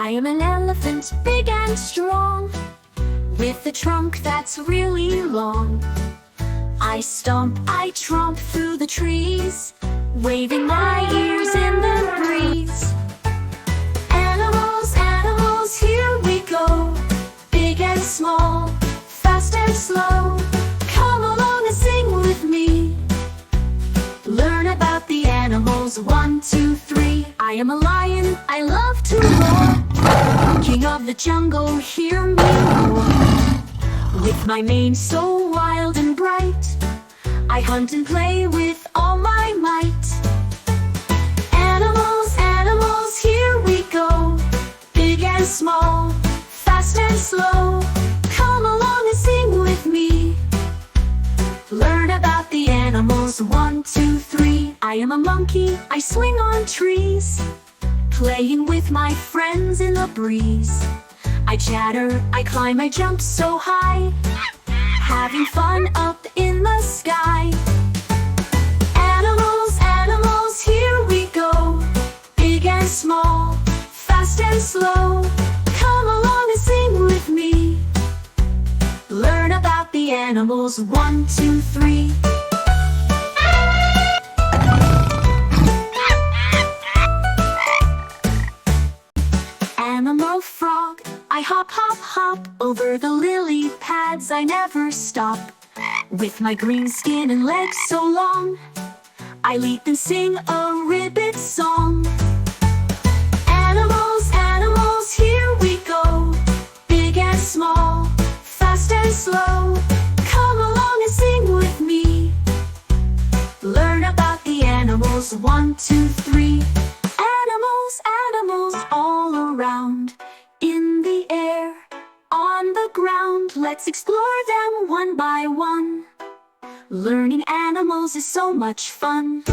I am an elephant, big and strong, with a trunk that's really long. I stomp, I tromp through the trees, waving my ears in the breeze. Animals, animals, here we go, big and small, fast and slow. Come along and sing with me. Learn about the animals, 1, 2, 3. I am a lion, I love to roar, king of the jungle, hear me roar. With my mane so wild and bright, I hunt and play with all my might. Animals, animals, here we go, big and small, fast and slow. Come along and sing with me. Learn about the animals, 1, 2, 3. I am a monkey, I swing on trees, playing with my friends in the breeze. I chatter, I climb, I jump so high, having fun up in the sky. Animals, animals, here we go, big and small, fast and slow. Come along and sing with me. Learn about the animals, 1, 2, 3. Animal frog, I hop, hop, hop over the lily pads, I never stop. With my green skin and legs so long, I leap and sing a ribbit song. Animals, animals, here we go, big and small, fast and slow. Come along and sing with me. Learn about the animals, 1, 2, 3. Animals, animals all around, in the air, on the ground. Let's explore them one by one. Learning animals is so much fun.